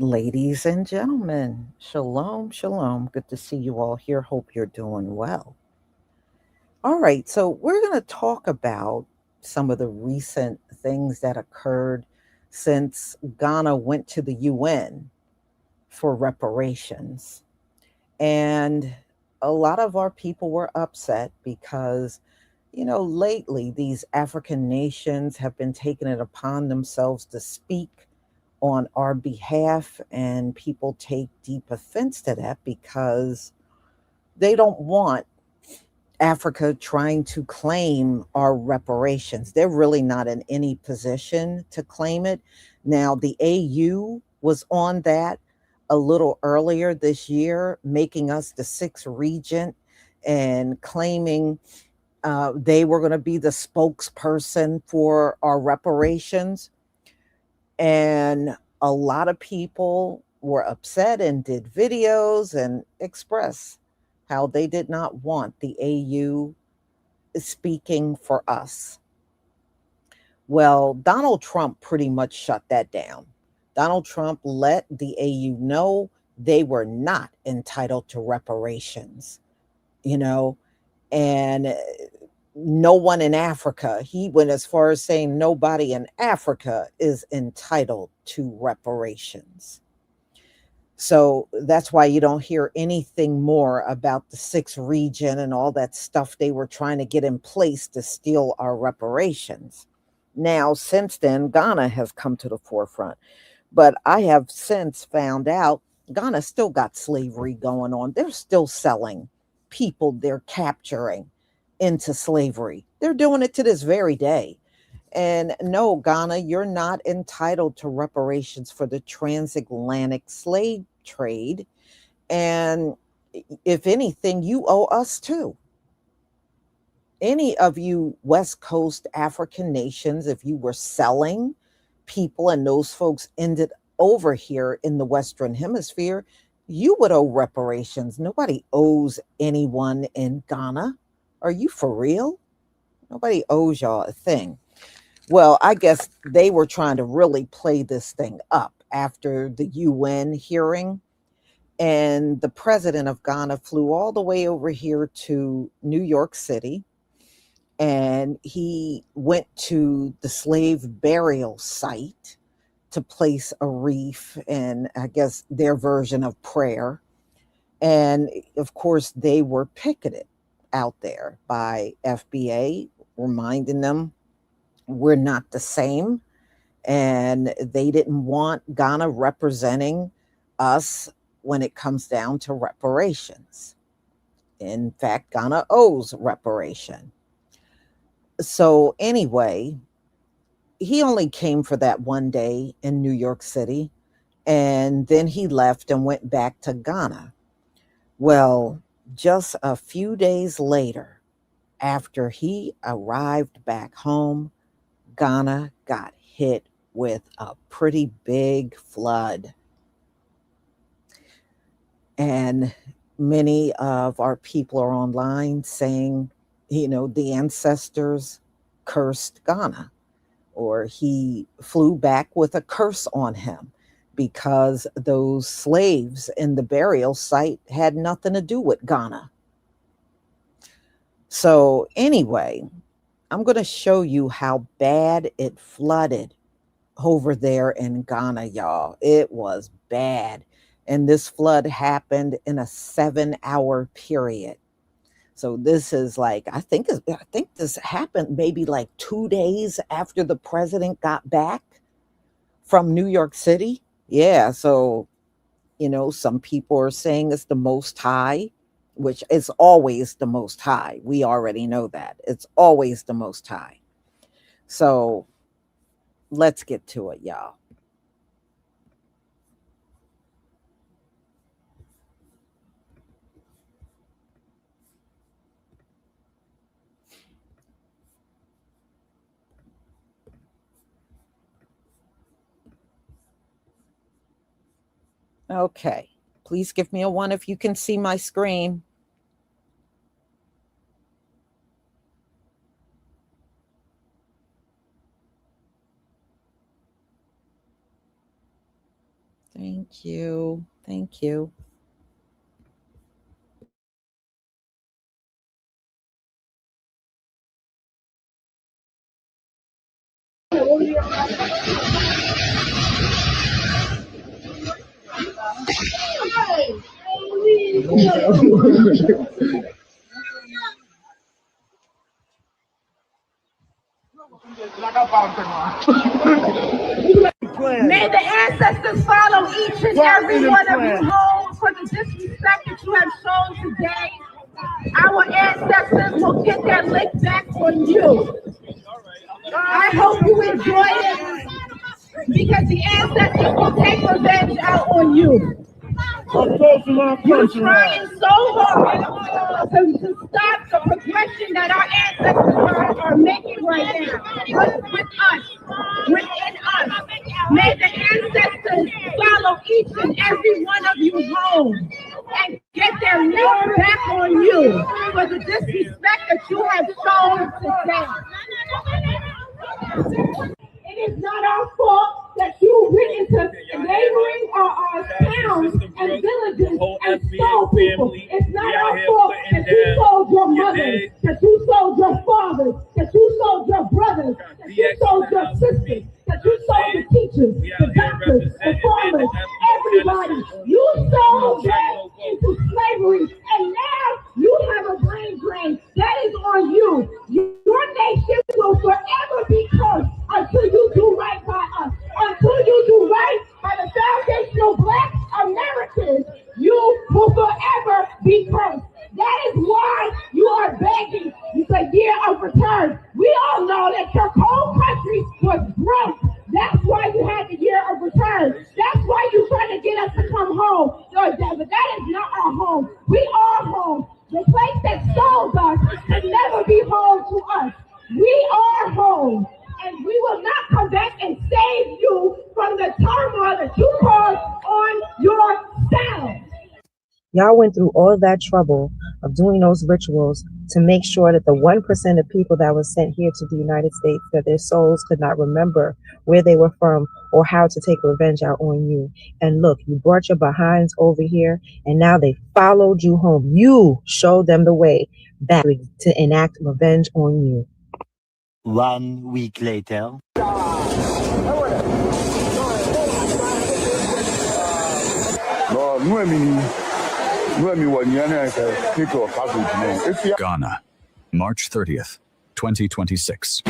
Ladies and gentlemen, shalom, shalom. Good to see you all here. Hope you're doing well. All right, so we're going to talk about some of the recent things that occurred since Ghana went to the UN for reparations. And a lot of our people were upset because, lately these African nations have been taking it upon themselves to speak on our behalf, and people take deep offense to that because they don't want Africa trying to claim our reparations. They're really not in any position to claim it. Now, the AU was on that a little earlier this year, making us the sixth regent and claiming they were going to be the spokesperson for our reparations. And a lot of people were upset and did videos and expressed how they did not want the AU speaking for us. Well, Donald Trump pretty much shut that down. Donald Trump let the AU know they were not entitled to reparations, you know, and no one in Africa, he went as far as saying nobody in Africa is entitled to reparations. So that's why you don't hear anything more about the sixth region and all that stuff they were trying to get in place to steal our reparations. Now, since then, Ghana has come to the forefront. But I have since found out Ghana still got slavery going on. They're still selling people they're capturing into slavery. They're doing it to this very day. And no, Ghana, you're not entitled to reparations for the transatlantic slave trade. And if anything, you owe us too. Any of you West Coast African nations, if you were selling people and those folks ended over here in the Western Hemisphere, you would owe reparations. Nobody owes anyone in Ghana. Are you for real? Nobody owes y'all a thing. Well, I guess they were trying to really play this thing up after the UN hearing. And the president of Ghana flew all the way over here to New York City, and he went to the slave burial site to place a wreath and I guess their version of prayer. And of course, they were picketed out there by FBA, reminding them we're not the same. And they didn't want Ghana representing us when it comes down to reparations. In fact, Ghana owes reparation. So, anyway, he only came for that one day in New York City, and then he left and went back to Ghana. Well, just a few days later, after he arrived back home, Ghana got hit with a pretty big flood. And many of our people are online saying, the ancestors cursed Ghana, or he flew back with a curse on him because those slaves in the burial site had nothing to do with Ghana. So, anyway, I'm going to show you how bad it flooded over there in Ghana, y'all. It was bad. And this flood happened in a 7-hour period. So this is like I think this happened maybe like 2 days after the president got back from New York City. Yeah, so some people are saying it's the most high, which is always the most high. We already know that. It's always the most high. So let's get to it, y'all. Okay. Please give me a one if you can see my screen. Thank you. Thank you. May the ancestors follow each and every one of you home for the disrespect that you have shown today. Our ancestors will get their lick back on you. I hope you enjoy it because the ancestors will take revenge out on you. You're trying so hard to stop the progression that our ancestors are making right now with us, within us. May the ancestors follow each and every one of you home and get their lick back on you for the disrespect that you have shown today. It is not our fault that you went into neighboring towns and villages and stole people. It's not our fault that you sold your mothers, that you sold your fathers, that you sold your brothers, that you sold your sisters, that you sold the teachers, the doctors, the farmers, everybody. You sold them into slavery, and now you have a brain drain. That is on you. Your nation will forever be cursed until you do right by us. Until you do right by the foundational Black Americans, you will forever be cursed. That is why you are begging the year of return. We all know that your whole country was broke. That's why you had the year of return. That's why you're trying to get us to come home. But that is not our home. We are home. The place that sold us can never be home to us. We are home. And we will not come back and save you from the turmoil that you caused on yourselves. Y'all went through all that trouble of doing those rituals to make sure that the 1% of people that were sent here to the United States, that their souls could not remember where they were from or how to take revenge out on you. And look, you brought your behinds over here, and now they followed you home. You showed them the way back to enact revenge on you. 1 week later. Ghana, March 30th, 2026.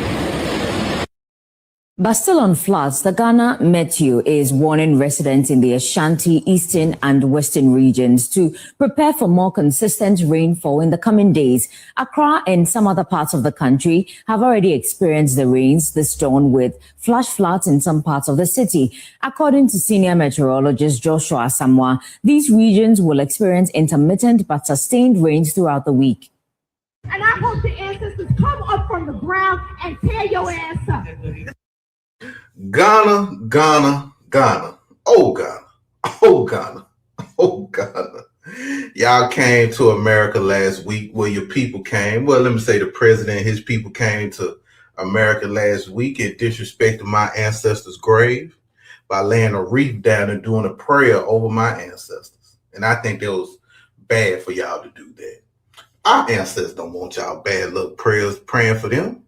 But still on floods, the Ghana Meteo is warning residents in the Ashanti, Eastern and Western regions to prepare for more consistent rainfall in the coming days. Accra and some other parts of the country have already experienced the rains this dawn with flash floods in some parts of the city. According to senior meteorologist Joshua Asamoah, these regions will experience intermittent but sustained rains throughout the week. And I hope the ancestors come up from the ground and tear your ass up. Ghana, Ghana, Ghana. Oh, Ghana. Oh, Ghana. Oh, Ghana. Y'all came to America last week. Well, your people came. Well, let me say the president and his people came to America last week and disrespected my ancestors' grave by laying a wreath down and doing a prayer over my ancestors. And I think that was bad for y'all to do that. Our ancestors don't want y'all bad luck prayers praying for them.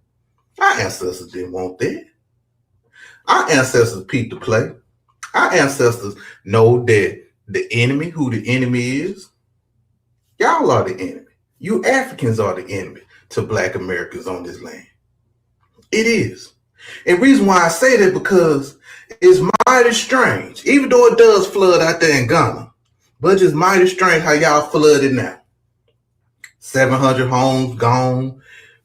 Our ancestors didn't want that. Our ancestors peeped the play. Our ancestors know that the enemy, who the enemy is, y'all are the enemy. You Africans are the enemy to Black Americans on this land. It is. And the reason why I say that because it's mighty strange, even though it does flood out there in Ghana, but it's mighty strange how y'all flooded now. 700 homes gone,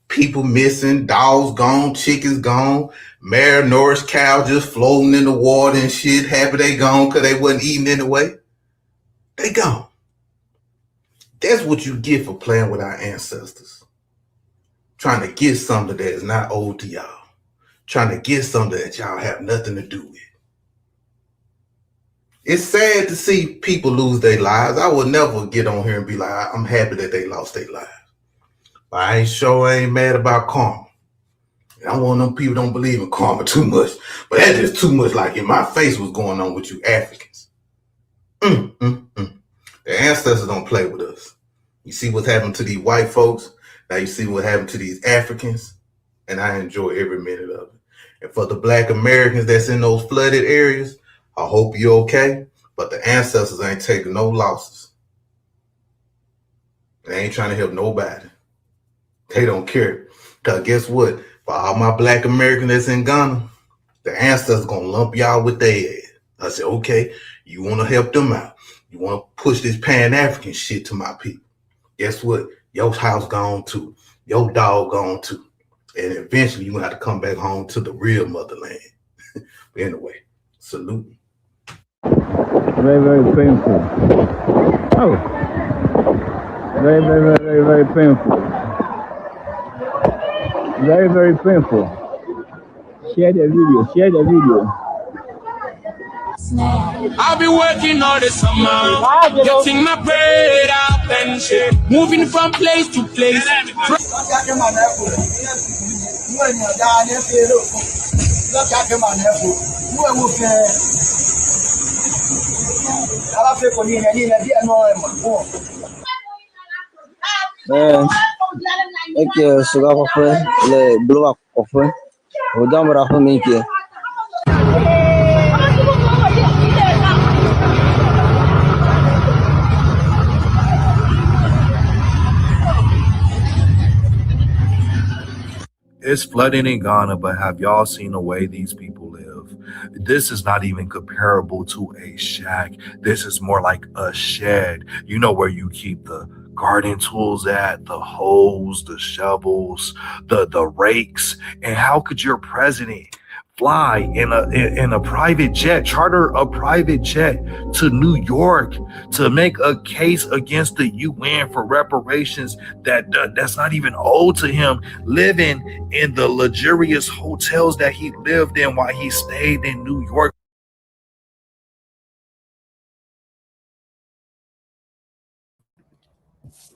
people missing, dogs gone, chickens gone, malnourished cow just floating in the water and shit. Happy they gone because they wasn't eating anyway. They gone. That's what you get for playing with our ancestors. Trying to get something that is not owed to y'all. Trying to get something that y'all have nothing to do with. It's sad to see people lose their lives. I would never get on here and be like, I'm happy that they lost their lives. But I ain't mad about karma. I'm one of them people don't believe in karma too much. But that's just too much like in my face what's going on with you Africans. ancestors don't play with us. You see what's happened to these white folks. Now you see what happened to these Africans. And I enjoy every minute of it. And for the Black Americans that's in those flooded areas, I hope you're okay. But the ancestors ain't taking no losses. They ain't trying to help nobody. They don't care. Because guess what? For all my Black Americans that's in Ghana, the ancestors going to lump y'all with their head. I said, okay, you want to help them out. You want to push this Pan-African shit to my people. Guess what? Your house gone too. Your dog gone too. And eventually you're going to have to come back home to the real motherland. But anyway, salute. Very, very painful. Oh. Very, very, very, very painful. Very, very painful. Share the video. Share the video. I've been working all the summer, getting my bread up and shit, moving from place to place. Okay, so go for le blow up for. Odam rafa minke. It's flooding in Ghana, but have y'all seen the way these people live? This is not even comparable to a shack. This is more like a shed. You know where you keep the garden tools at, the hoes, the shovels, the rakes. And how could your president fly in a private jet, charter a private jet to New York to make a case against the UN for reparations that's not even owed to him, living in the luxurious hotels that he lived in while he stayed in New York?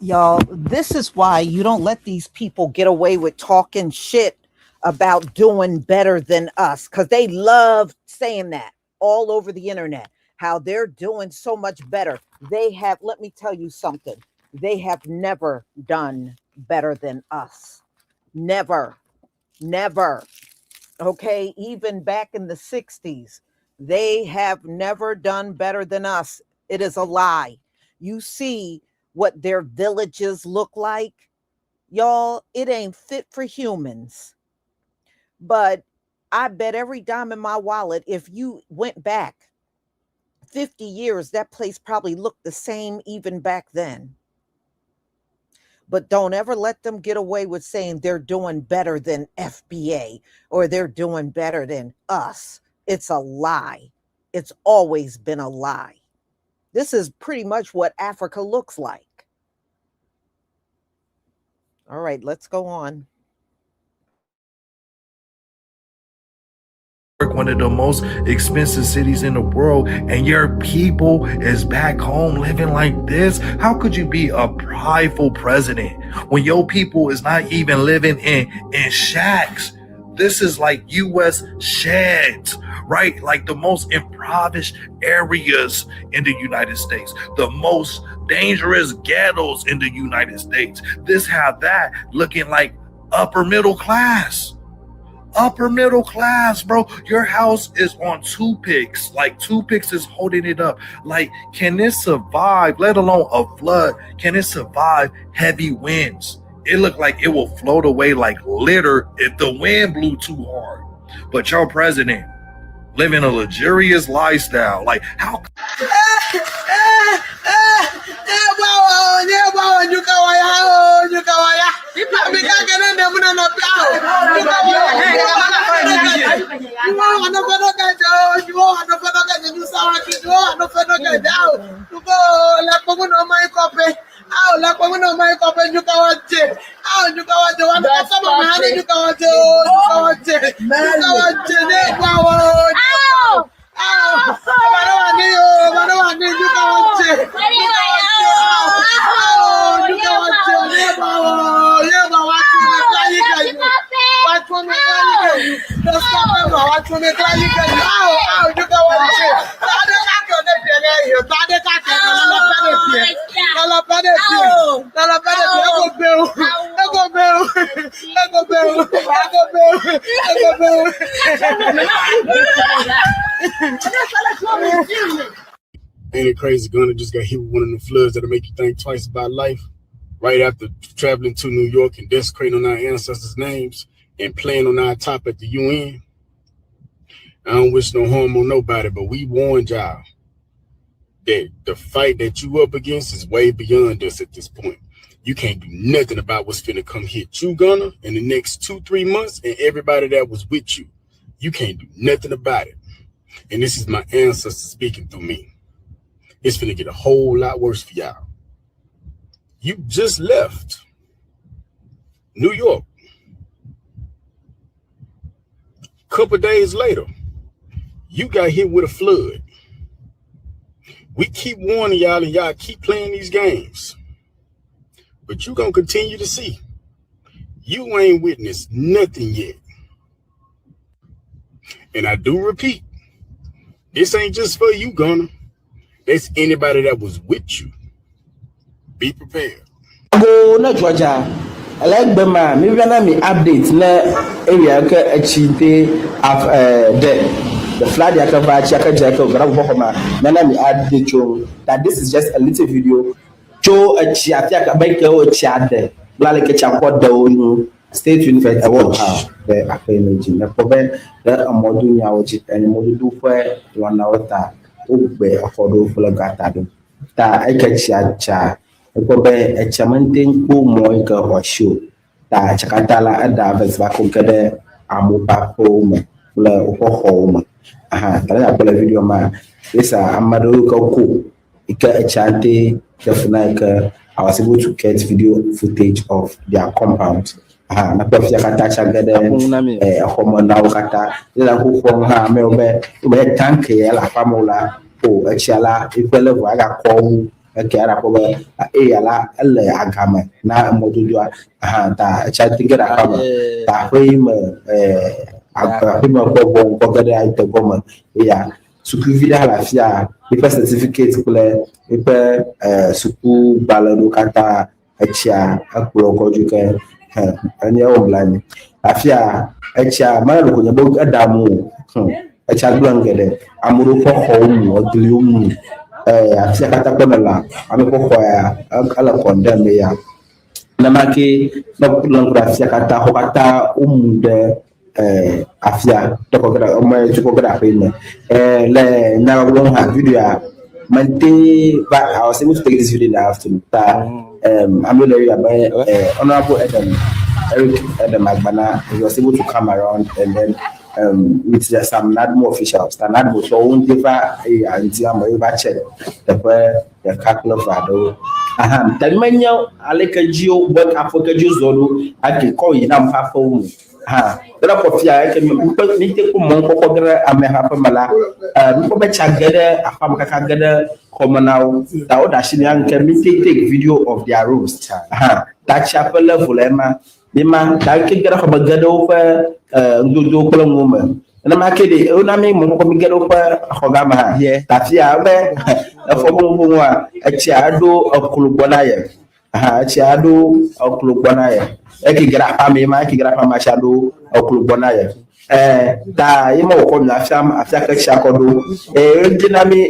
Y'all, this is why you don't let these people get away with talking shit about doing better than us, because they love saying that all over the internet, how they're doing so much better. They have, let me tell you something, they have never done better than us. Never. Okay, even back in the 60s, they have never done better than us. It is a lie. You see what their villages look like, y'all, it ain't fit for humans. But I bet every dime in my wallet, if you went back 50 years, that place probably looked the same even back then. But don't ever let them get away with saying they're doing better than FBA or they're doing better than us. It's a lie. It's always been a lie. This is pretty much what Africa looks like. All right, let's go on. One of the most expensive cities in the world, and your people is back home living like this. How could you be a prideful president when your people is not even living in shacks? This is like U.S. sheds, right? Like the most impoverished areas in the United States, the most dangerous ghettos in the United States. This have that looking like upper middle class. Upper middle class, bro. Your house is on toothpicks. Like toothpicks is holding it up. Like, can this survive, let alone a flood? Can it survive heavy winds? It looked like it will float away like litter if the wind blew too hard. But your president living a luxurious lifestyle. Like, how? Ain't it crazy? Gunner just got hit with one of the floods that'll make you think twice about life. Right after traveling to New York and desecrating on our ancestors' names and playing on our top at the UN. I don't wish no harm on nobody, but we warned y'all that the fight that you up against is way beyond us at this point. You can't do nothing about what's finna come hit you, Gunner, in the next 2-3 months, and everybody that was with you. You can't do nothing about it. And this is my ancestors speaking through me. It's finna get a whole lot worse for y'all. You just left New York. Couple days later, you got hit with a flood. We keep warning y'all and y'all keep playing these games. But you gonna continue to see. You ain't witnessed nothing yet. And I do repeat, this ain't just for you, Gunner. It's anybody that was with you. Be prepared. Go na Georgia. I like Bema. Maybe I me update na area ka achinte of the flood ya ka ba cha ka jaka gra bo ma na me update you that this is just a little video. Joe achi atia ka ba ka o cha de. La le ka cha ko da onu State University watch the afenji na ko be the amodu nya o ji and modu do for 1 hour ta. Ube afodo fulagata do ta ekachi cha ekobe echamante ko moika washo ta chakatala ada vesba konkede amupa home la uhohoma tala ya video ma isa amado ko ika echante kefunaika I was able to get video footage of their compound na pefia kata chagede homo na kata la ko fon ha me obe tank ya la famula o echala ipele wa ga ko ke ara ko ala alle agama na modudua ta chatingera kama ta him him ko gede ai to goma ya sukuvida la fia ipe certificate kule ipe suku balado kata echa akuro kojuke ani o mlani afia echa mara ko nyabo adamu echa duangede amuru ko homu odlium afia kata konala ameko ko ya ala condemn ya namake na kulangura afia kata hokata umude afia to ko gra o mai ko gra payment le na go ha video Monday, but I was able to take this video in the afternoon. I'm really about Honorable Eric Adam Magbana. He was able to come around and then with some NADMO officials. The NADMO so won't give and check the capital of Vado. Talmanya Aleka Geo, but Africa Juzo, I can call you now half home. Dela kofia ke ni te ko mon ko dra ame ha pa mala ko be chagede afam ka kagede komanao ta o da shini an ke mi take video of their roast ta chapel level ema ni ma ta ke gra ko bagado fa ndodo ko ngoma na ma ke de o na me mo ko mi gado fa ko ga ma ta fia be fo mo wa e chia do okulubona ye chia do okulubona ye eki gra pa me ma eki gra pa ma shado okulubona ye ta yimo ko na afia ka shakodo dinami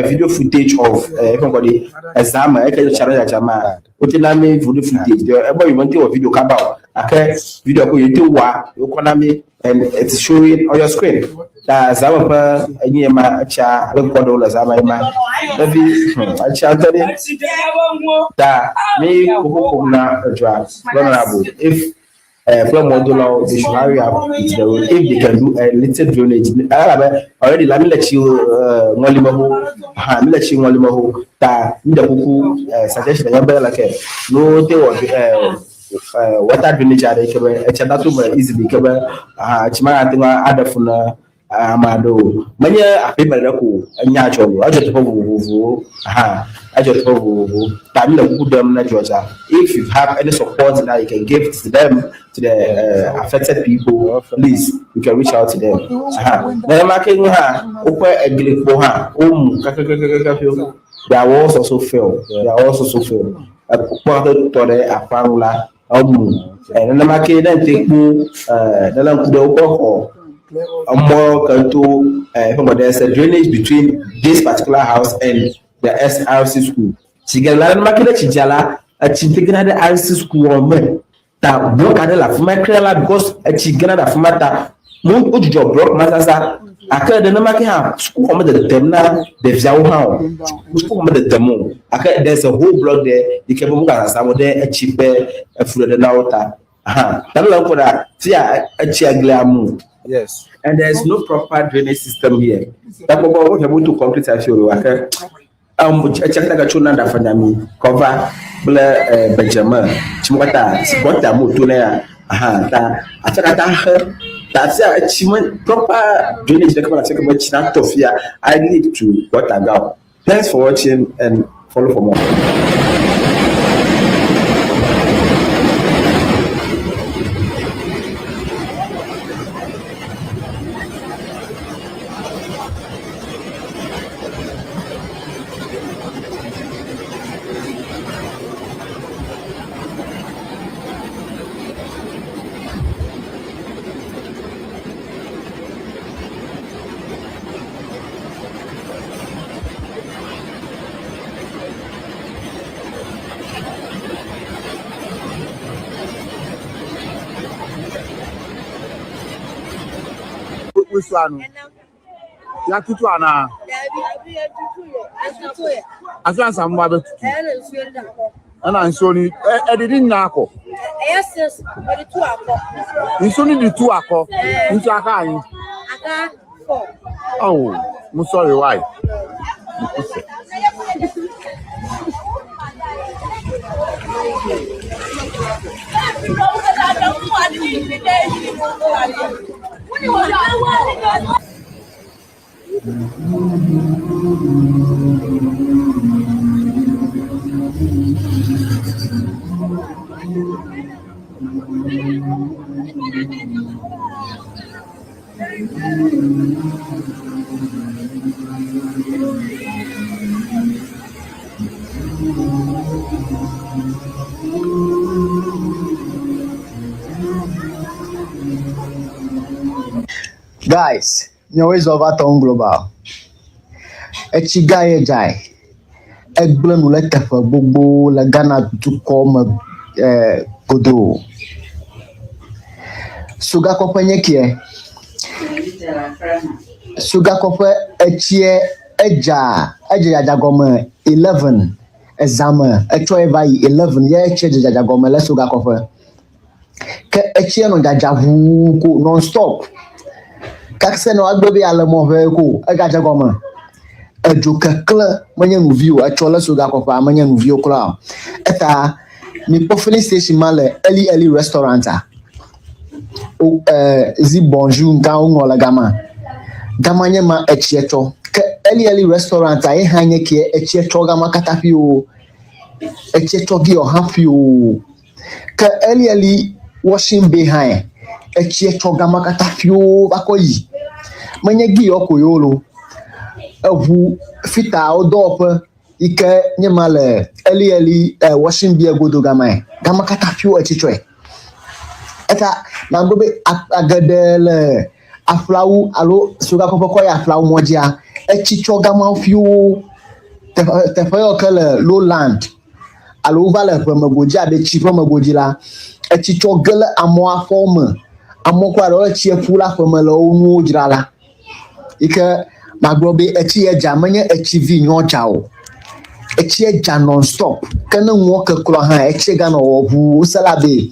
video footage of everybody exam eki chara jama o dinami video footage e boy mo nti video ka ba ake video ko yete wa ko na me and it's showing on your screen ta zama pa anyema cha record la zama ma maybe cha tani ta me ko na dra vulnerable if from modular they should hurry up with the road if they can do a little drainage already let me let you ngolimaho ta nda kuku suggestion ya bela like no they was water drainage are kebe echadatu easily kebe chimara tinga adafuna amado manya apemere ko anya cholo ajoto vuvu ajoto vuvu tamila kudem na Georgia if you have any support that you can give to them to the affected people please you can reach out to them na making ha okwa eglikpo ha kakakakafio their walls also fell. Their walls also fell. Part of the Afarula, and the market then take me, the Lampo or more to there's a drainage between this particular house and the SRC school. She get a lot of market chijala, a chicken the RC school or me. That block at la fuma because a chicken at the fumata. Moon put your block masasa. Aka the number can school come the temna the Zhao how school come the demo. Aka there's a whole block there. You can move as some there a cheap a food the nauta. Aha, that love for that. See a chiaglamu. Yes. And there's no proper drainage system here. That's what we're able to complete a show. Check the chuna da fanyami cover bla Benjamin. Chimwata, Squatta Mutuna. Aha, that's a achievement proper drainage. The commander second much not of here. I need to what I got. Thanks for watching and follow for more. Which one? Ya tutu ana. Asan samwa be tutu. Ana nso ni edidi nna akọ. Yes, but the two akọ. Nso ni the two akọ. Nso aka anyi. Aka 4. Oh, I'm sorry, why? Guys, you always over town global. Echigaye jai. Egblen ulete fa bobo la Ghana to come kodo. Suga kopanye kie. Suga kopwe echie eja jagome 11 examen echo eva 11 ye eche jagome le suga kopwe. Ke echie no jajavu ko non stop. Kakse no agbe ala mo ve ko aga jagome. Ejo kakle manya nuvio echo le suga kopwe manya nuvio kla. Eta mi po filling station male early restauranta. Zi bonjour nka ngola gama nye ma echiecho ke early restaurant ai hanye ke echiecho gama katapio echiecho gi o hapio ke early washing behind echiecho gama katapio bakoyi manye gi okoyolo evu fita odop ike nye male early washing be godo gama katapio echiecho eta na gobe agadele aflawu alo suga kopoko ya aflawu mojia echicho gama fiu te fayo kele lowland alo vale promogoji abe chi promogoji la echicho gele amo afome amo kwa ro chi efula fome lo onu ojira la ike na gobe echi eja manye echi vi nyocha o echi eja non stop kana nwo ke kro ha echi ga no obu salabe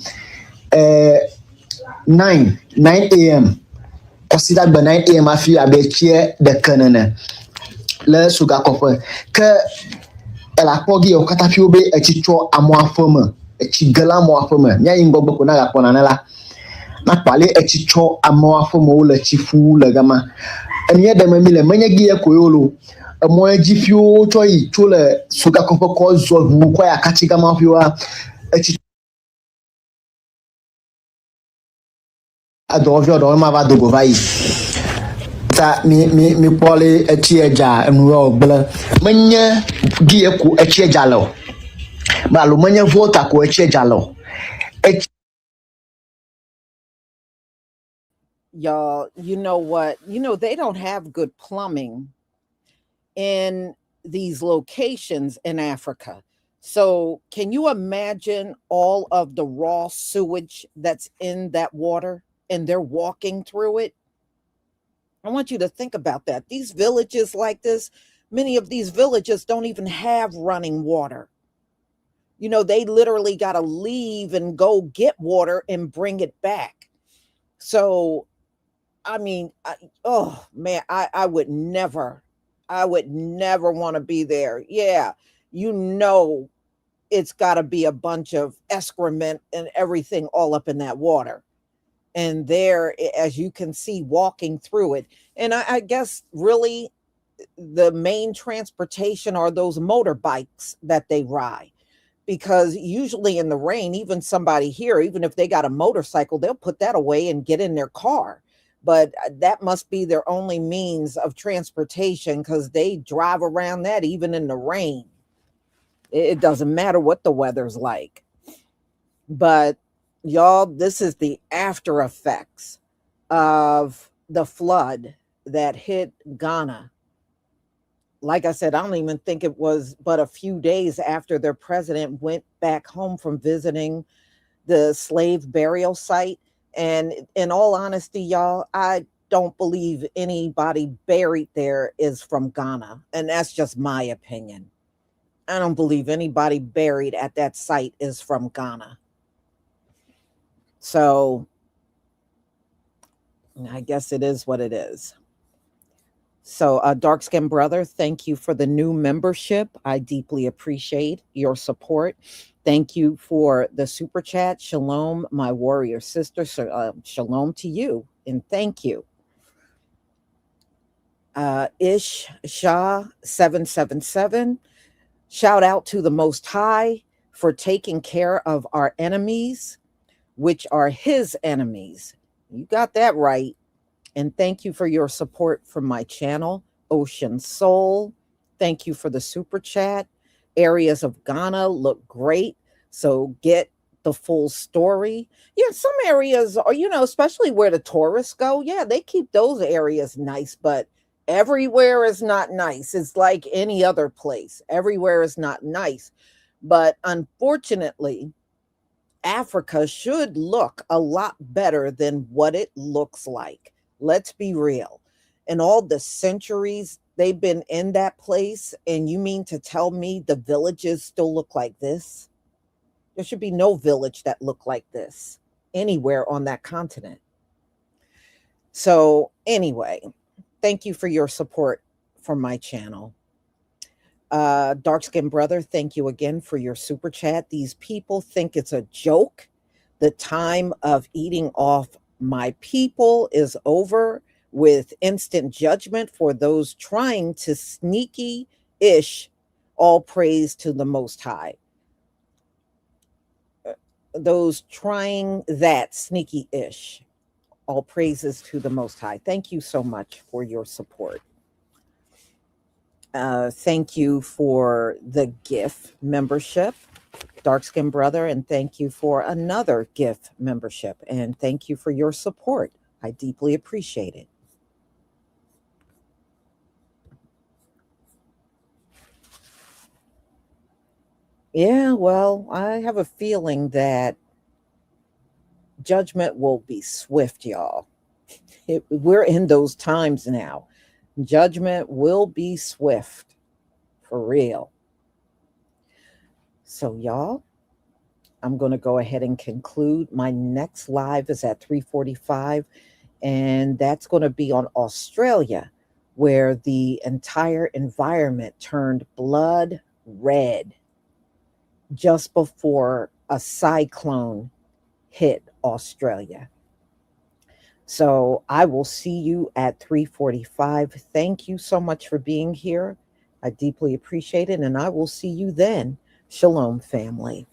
9 a.m. Consider by 9 a.m. I feel about here the cannon. Le sugar copper. Que la pogi o catapiobe a chicho a moi former. A chigala moi former. Nya ingo bokuna la ponanela. Na pale a chicho a moi former le chifu le gama. And yet the mamile manya gia koyolo. A moi jifu choi chule sugar copper cause of mukwaya kachigama fiwa. A chicho adovio do ma va do govai kata mi pole etieja enro gbele menye gie ku etieja lo balu menye vota ku etieja lo. Y'all, you know what? They don't have good plumbing in these locations in Africa. So, can you imagine all of the raw sewage that's in that water and they're walking through it? I want you to think about that. These villages like this, many of these villages don't even have running water. They literally got to leave and go get water and bring it back. So, I mean, oh man, I would never want to be there. Yeah, it's got to be a bunch of excrement and everything all up in that water. And there, as you can see, walking through it. And I guess really the main transportation are those motorbikes that they ride. Because usually in the rain, even somebody here, even if they got a motorcycle, they'll put that away and get in their car. But that must be their only means of transportation because they drive around that even in the rain. It doesn't matter what the weather's like. But y'all, this is the after effects of the flood that hit Ghana. Like I said, I don't even think it was but a few days after their president went back home from visiting the slave burial site. And in all honesty, y'all, I don't believe anybody buried there is from Ghana. And that's just my opinion. I don't believe anybody buried at that site is from Ghana. So I guess it is what it is. So, Dark Skin Brother, thank you for the new membership. I deeply appreciate your support. Thank you for the super chat. Shalom, my warrior sister. Shalom to you, and thank you. Ish Shah 777. Shout out to the Most High for taking care of our enemies, which are his enemies. You got that right. And thank you for your support from my channel, Ocean Soul. Thank you for the super chat. Areas of Ghana look great. So get the full story. Yeah, some areas are, especially where the tourists go. Yeah, they keep those areas nice, but everywhere is not nice. It's like any other place. Everywhere is not nice. But unfortunately, Africa should look a lot better than what it looks like. Let's be real. In all the centuries they've been in that place, and you mean to tell me the villages still look like this? There should be no village that look like this anywhere on that continent. So anyway, thank you for your support for my channel. Dark Skin Brother, thank you again for your super chat. These people think it's a joke. The time of eating off my people is over with instant judgment for those trying to sneaky-ish. All praise to the Most High. Those trying that sneaky-ish. All praises to the Most High. Thank you so much for your support. Thank you for the GIF membership, Dark Skin Brother, and thank you for another GIF membership. And thank you for your support. I deeply appreciate it. Yeah, well, I have a feeling that judgment will be swift, y'all. We're in those times now. Judgment will be swift, for real. So, y'all, I'm going to go ahead and conclude. My next live is at 3:45, and that's going to be on Australia, where the entire environment turned blood red just before a cyclone hit Australia. So I will see you at 3:45. Thank you so much for being here. I deeply appreciate it, and I will see you then. Shalom, family.